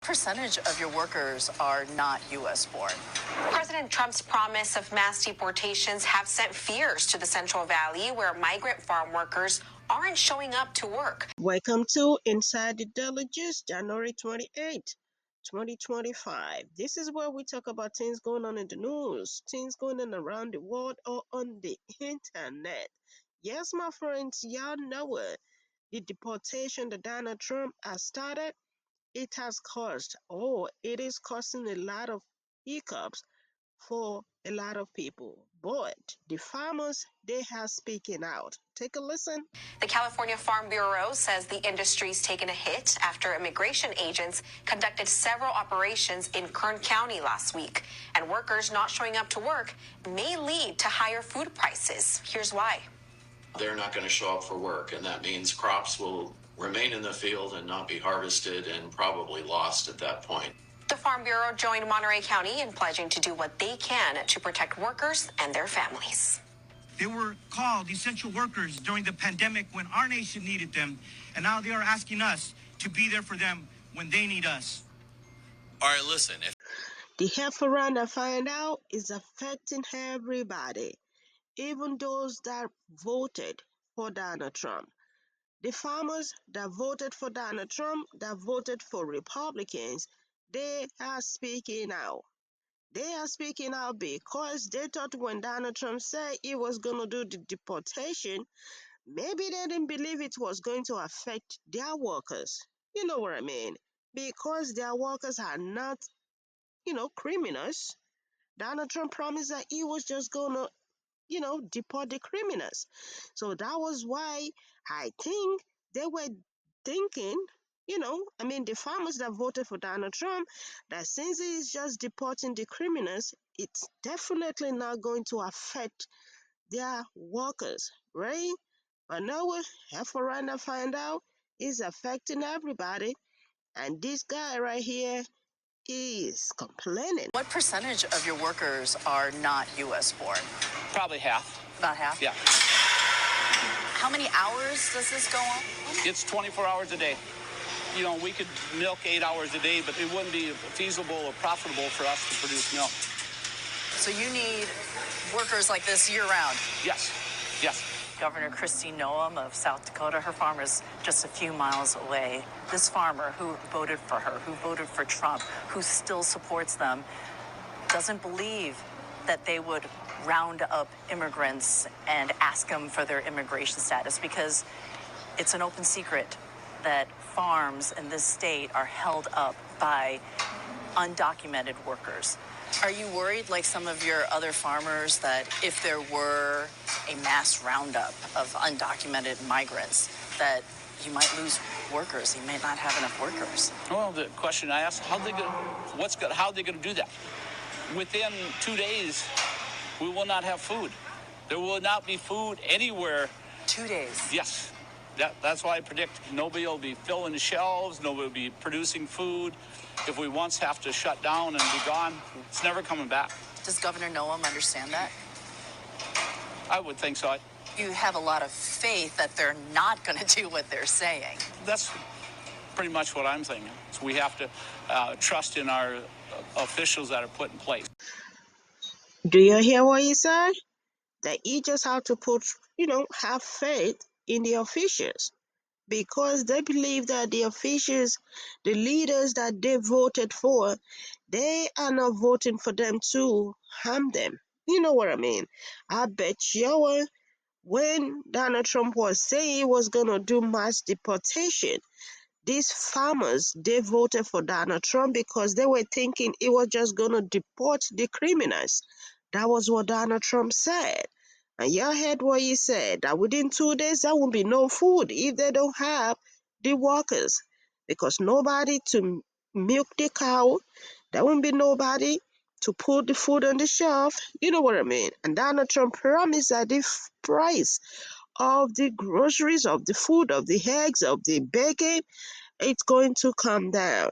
percentage of your workers are not U.S. born? President Trump's promise of mass deportations have sent fears to the Central Valley, where migrant farm workers aren't showing up to work. Welcome to Inside the Diligence, January 28th, 2025. This is where we talk about things going on in the news, things going on around the world or on the internet. Yes, my friends, y'all know it. The deportation that Donald Trump has started, it is causing a lot of hiccups for a lot of people. But the farmers, they are speaking out. Take a listen. The California Farm Bureau says the industry's taken a hit after immigration agents conducted several operations in Kern County last week. And workers not showing up to work may lead to higher food prices. Here's why. They're not going to show up for work, and that means crops will remain in the field and not be harvested and probably lost at that point. The Farm Bureau joined Monterey County in pledging to do what they can to protect workers and their families. They were called essential workers during the pandemic when our nation needed them, and now they are asking us to be there for them when they need us. All right, listen. The health around I find out is affecting everybody, even those that voted for Donald Trump. The farmers that voted for Donald Trump, that voted for Republicans, they are speaking out. They are speaking out because they thought when Donald Trump said he was going to do the deportation, maybe they didn't believe it was going to affect their workers. You know what I mean? Because their workers are not, criminals. Donald Trump promised that he was just going to, deport the criminals. So that was why I think they were thinking, the farmers that voted for Donald Trump, that since he's just deporting the criminals, it's definitely not going to affect their workers, right? But now we have to find out it's affecting everybody. And this guy right here is complaining. What percentage of your workers are not U.S. born? Probably half. About half? Yeah. How many hours does this go on? It's 24 hours a day. We could milk 8 hours a day, but it wouldn't be feasible or profitable for us to produce milk. So you need workers like this year-round? Yes. Governor Kristi Noem of South Dakota, her farm is just a few miles away. This farmer who voted for her, who voted for Trump, who still supports them, doesn't believe that they would round up immigrants and ask them for their immigration status, because it's an open secret that farms in this state are held up by undocumented workers. Are you worried, like some of your other farmers, that if there were a mass roundup of undocumented migrants, that you might lose workers? You may not have enough workers. Well, the question I asked, how are they going to do that? Within 2 days, we will not have food. There will not be food anywhere. 2 days? Yes. That's why I predict nobody will be filling the shelves, nobody will be producing food. If we once have to shut down and be gone, it's never coming back. Does Governor Noem understand that? I would think so. You have a lot of faith that they're not going to do what they're saying. That's pretty much what I'm thinking. So we have to trust in our officials that are put in place. Do you hear what he said? That you just have to have faith in the officials, because they believe that the officials, the leaders that they voted for, they are not voting for them to harm them. You know what I mean? I bet you when Donald Trump was saying he was going to do mass deportation, these farmers, they voted for Donald Trump because they were thinking he was just going to deport the criminals. That was what Donald Trump said. And y'all heard what he said, that within 2 days there will be no food if they don't have the workers. Because nobody to milk the cow, there won't be nobody to put the food on the shelf. You know what I mean? And Donald Trump promised that the price of the groceries, of the food, of the eggs, of the bacon, it's going to come down.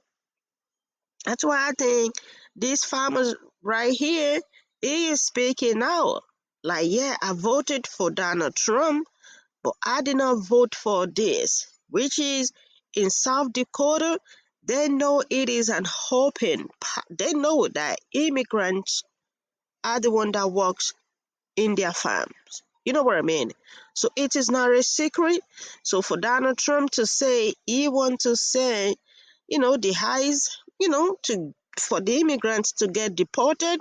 That's why I think these farmers right here, he is speaking out. Like, yeah, I voted for Donald Trump, but I did not vote for this, which is in South Dakota, They know it is an open. They know that immigrants are the one that works in their farms. You know what I mean? So it is not a secret. So for Donald Trump to say he want to say, the highs, to for the immigrants to get deported,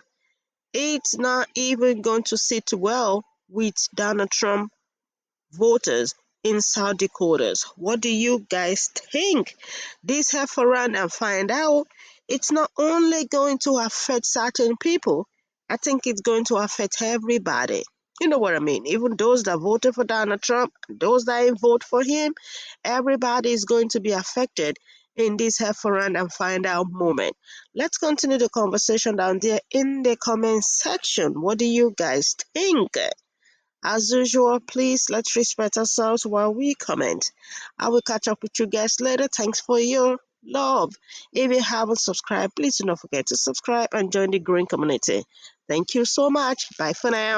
it's not even going to sit well with Donald Trump voters in South Dakota. What do you guys think? This have around and find out. It's not only going to affect certain people, I think it's going to affect everybody. You know what I mean? Even those that voted for Donald Trump, those that didn't vote for him, everybody is going to be affected in this have around and find out moment. Let's continue the conversation down there in the comment section. What do you guys think? As usual, please let's respect ourselves while we comment. I will catch up with you guys later. Thanks for your love. If you haven't subscribed, please do not forget to subscribe and join the growing community. Thank you so much. Bye for now.